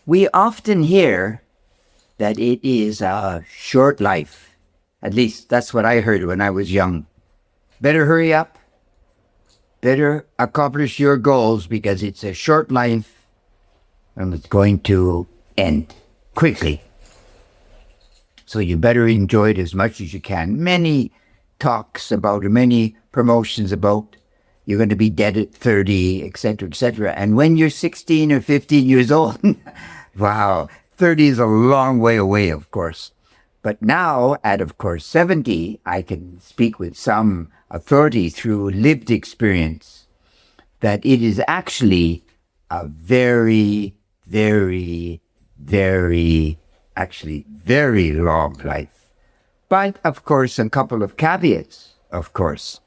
We often hear that it is a short life. At least that's what I heard when I was young. Better hurry up. Better accomplish your goals because it's a short life and it's going to end quickly. So you better enjoy it as much as you can. Many talks about it, many promotions about you're going to be dead at 30, etc., etc. And when you're 16 or 15 years old, wow, 30 is a long way away, of course. But now, at, of course, 70, I can speak with some authority through lived experience that it is actually a very, very, very, actually very long life. But, of course, a couple of caveats, of course.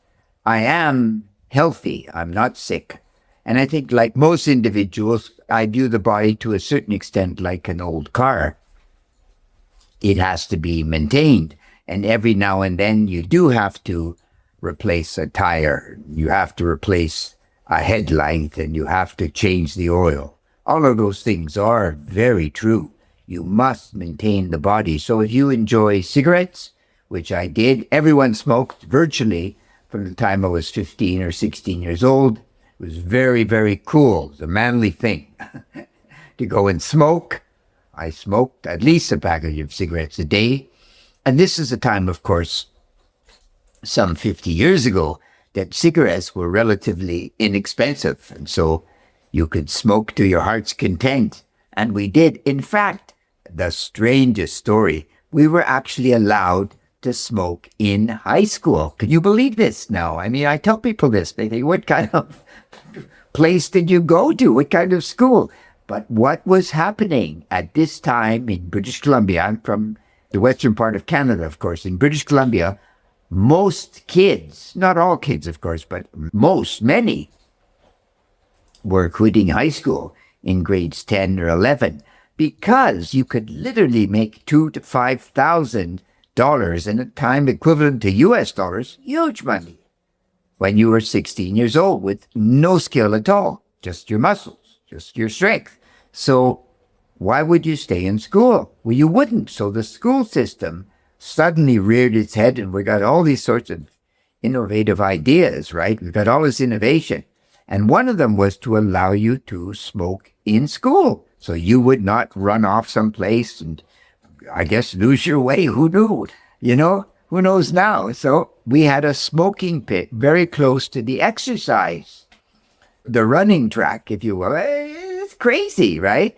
I am healthy. I'm not sick. And I think like most individuals, I view the body to a certain extent like an old car. It has to be maintained. And every now and then you do have to replace a tire. You have to replace a headlight and you have to change the oil. All of those things are very true. You must maintain the body. So if you enjoy cigarettes, which I did, everyone smoked virtually from the time I was 15 or 16 years old. It was very, very cool. It was a manly thing to go and smoke. I smoked at least a package of cigarettes a day. And this is a time, of course, some 50 years ago, that cigarettes were relatively inexpensive. And so you could smoke to your heart's content. And we did. In fact, the strangest story, we were actually allowed to smoke in high school. Can you believe this now? I mean, I tell people this. They think, what kind of place did you go to? What kind of school? But what was happening at this time in British Columbia, I'm from the western part of Canada, of course, in British Columbia, most kids, not all kids, of course, but many, were quitting high school in grades 10 or 11 because you could literally make $2,000 to $5,000 in a time equivalent to US dollars, huge money, when you were 16 years old with no skill at all, just your muscles, just your strength. So why would you stay in school? Well, you wouldn't. So the school system suddenly reared its head and we got all these sorts of innovative ideas, right? We got all this innovation. And one of them was to allow you to smoke in school. So you would not run off someplace and I guess lose your way. Who knew? You know, who knows now? So we had a smoking pit very close to the exercise, the running track, if you will. It's crazy, right?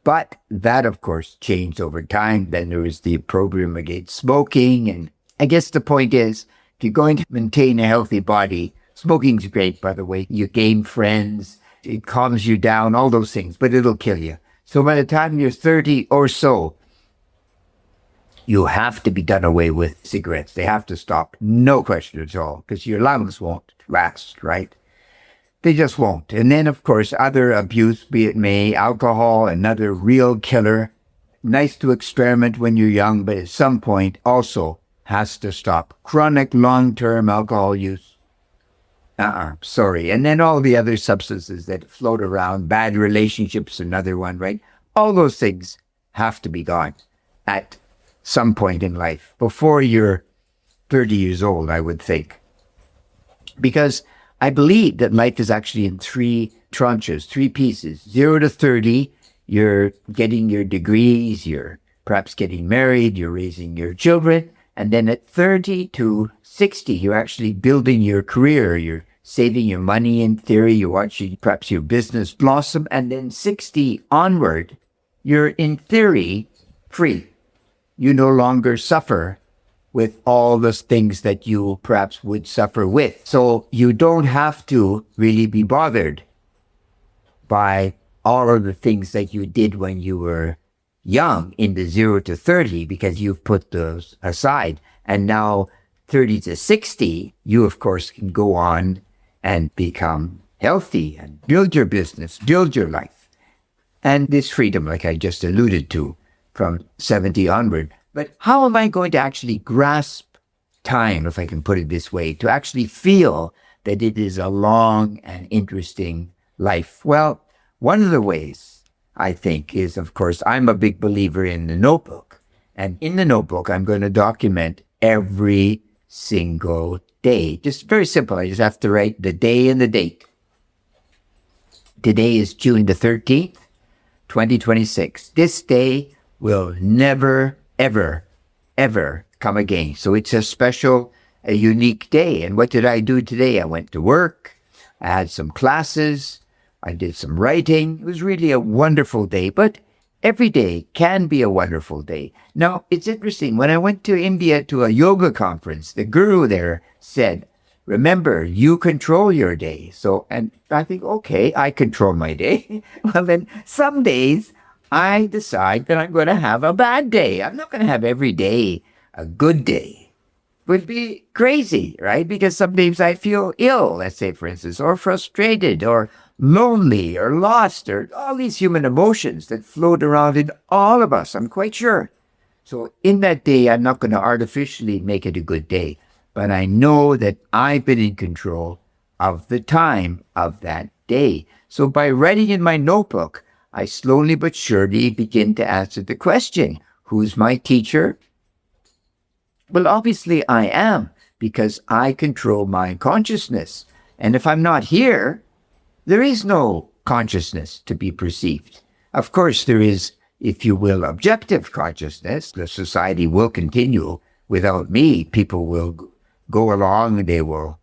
But that, of course, changed over time. Then there was the program against smoking. And I guess the point is, if you're going to maintain a healthy body, smoking's great, by the way. You gain friends, it calms you down, all those things, but it'll kill you. So by the time you're 30 or so, you have to be done away with cigarettes. They have to stop, no question at all, because your lungs won't last, right? They just won't. And then, of course, other abuse, be it may, alcohol, another real killer. Nice to experiment when you're young, but at some point also has to stop. Chronic long-term alcohol use. Sorry. And then all the other substances that float around, bad relationships, another one, right? All those things have to be gone at some point in life, before you're 30 years old, I would think. Because I believe that life is actually in three tranches, three pieces. 0 to 30, you're getting your degrees, you're perhaps getting married, you're raising your children. And then at 30 to 60, you're actually building your career, you're saving your money in theory, you're watching perhaps your business blossom. And then 60 onward, you're in theory free. You no longer suffer with all those things that you perhaps would suffer with. So you don't have to really be bothered by all of the things that you did when you were young in the 0 to 30 because you've put those aside. And now 30 to 60, you of course can go on and become healthy and build your business, build your life. And this freedom, like I just alluded to, from 70 onward. But how am I going to actually grasp time, if I can put it this way, to actually feel that it is a long and interesting life? Well, one of the ways I think, is, of course, I'm a big believer in the notebook. And in the notebook, I'm going to document every single day. Just very simple. I just have to write the day and the date. Today is June the 13th, 2026. This day will never, ever, ever come again. So it's a special, a unique day. And what did I do today? I went to work. I had some classes. I did some writing. It was really a wonderful day, but every day can be a wonderful day. Now, it's interesting. When I went to India to a yoga conference, the guru there said, remember, you control your day. So, and I think, okay, I control my day. Well, then some days I decide that I'm going to have a bad day. I'm not going to have every day a good day. It would be crazy, right? Because sometimes I feel ill, let's say, for instance, or frustrated, or lonely, or lost, or all these human emotions that float around in all of us, I'm quite sure. So in that day, I'm not going to artificially make it a good day. But I know that I've been in control of the time of that day. So by writing in my notebook, I slowly but surely begin to answer the question, who's my teacher? Well, obviously I am, because I control my consciousness. And if I'm not here, there is no consciousness to be perceived. Of course, there is, if you will, objective consciousness. The society will continue without me. People will go along, they will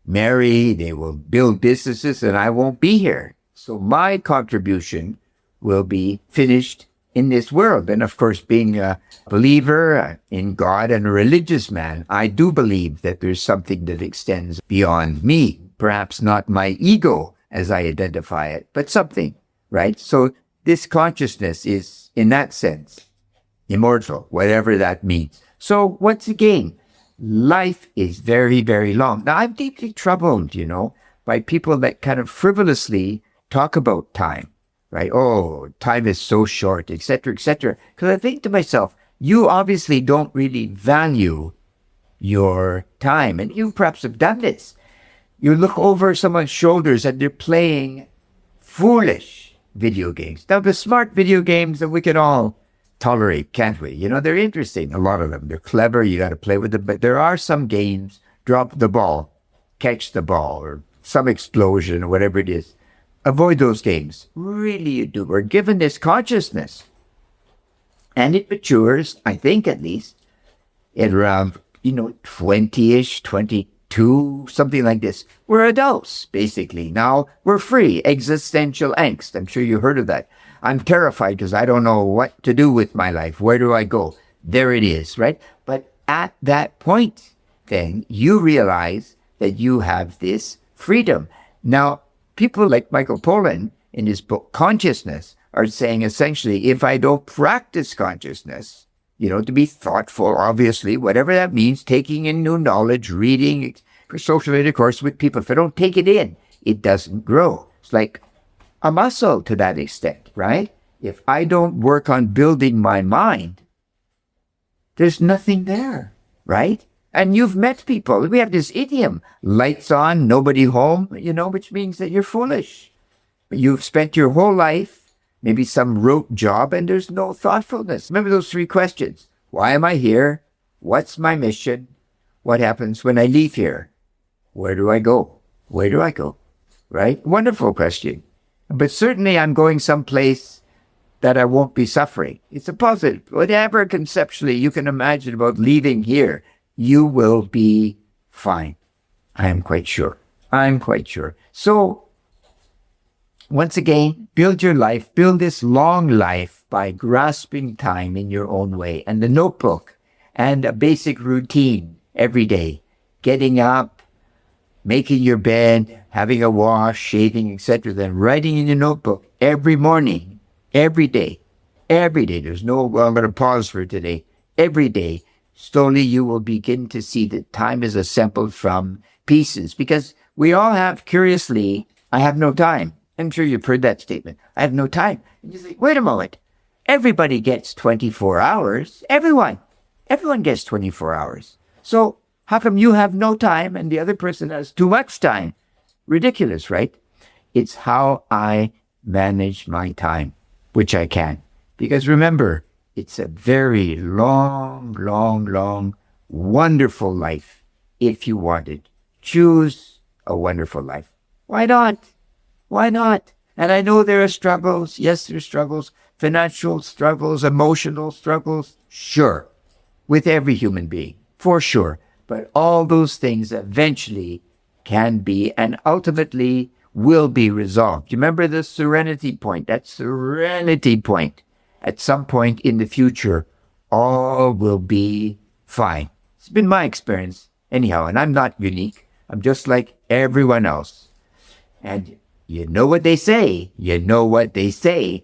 marry, they will build businesses, and I won't be here. So my contribution will be finished in this world. And of course, being a believer in God and a religious man, I do believe that there's something that extends beyond me. Perhaps not my ego as I identify it, but something, right? So this consciousness is, in that sense, immortal, whatever that means. So once again, life is very, very long. Now, I'm deeply troubled, by people that kind of frivolously talk about time, right? Oh, time is so short, etc., etc. Because I think to myself, you obviously don't really value your time. And you perhaps have done this. You look over someone's shoulders and they're playing foolish video games. Now, the smart video games that we can all tolerate, can't we? They're interesting, a lot of them. They're clever, you got to play with them. But there are some games, drop the ball, catch the ball, or some explosion, or whatever it is. Avoid those games. Really, you do. We're given this consciousness. And it matures, I think at least, at around, 20-ish, 22, something like this. We're adults, basically. Now we're free. Existential angst. I'm sure you heard of that. I'm terrified because I don't know what to do with my life. Where do I go? There it is, right? But at that point, then you realize that you have this freedom. Now, people like Michael Pollan in his book, Consciousness, are saying essentially, if I don't practice consciousness, to be thoughtful, obviously, whatever that means, taking in new knowledge, reading, social intercourse with people, if I don't take it in, it doesn't grow. It's like a muscle to that extent, right? If I don't work on building my mind, there's nothing there, right? And you've met people. We have this idiom, lights on, nobody home, which means that you're foolish. You've spent your whole life, maybe some rote job, and there's no thoughtfulness. Remember those 3 questions. Why am I here? What's my mission? What happens when I leave here? Where do I go? Where do I go? Right? Wonderful question. But certainly I'm going someplace that I won't be suffering. It's a positive. Whatever conceptually you can imagine about leaving here, you will be fine. I am quite sure. I'm quite sure. So, once again, build your life, build this long life by grasping time in your own way. And the notebook and a basic routine every day. Getting up, making your bed, having a wash, shaving, etc. Then writing in your notebook every morning, every day. There's no, well, I'm going to pause for today. Every day. Slowly you will begin to see that time is assembled from pieces. Because we all have, curiously, I have no time. I'm sure you've heard that statement. I have no time. And you think, wait a moment. Everybody gets 24 hours. Everyone gets 24 hours. So how come you have no time and the other person has too much time? Ridiculous, right? It's how I manage my time which I can. Because remember, it's a very long, long, long, wonderful life if you want it. Choose a wonderful life. Why not? Why not? And I know there are struggles. Yes, there are struggles. Financial struggles, emotional struggles. Sure. With every human being. For sure. But all those things eventually can be and ultimately will be resolved. You remember the serenity point? That serenity point. At some point in the future, all will be fine. It's been my experience anyhow, and I'm not unique. I'm just like everyone else. And you know what they say. You know what they say.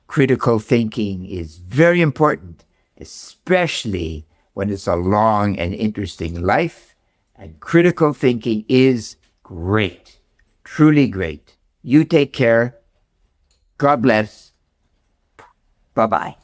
Critical thinking is very important, especially when it's a long and interesting life. And critical thinking is great, truly great. You take care. God bless. Bye-bye.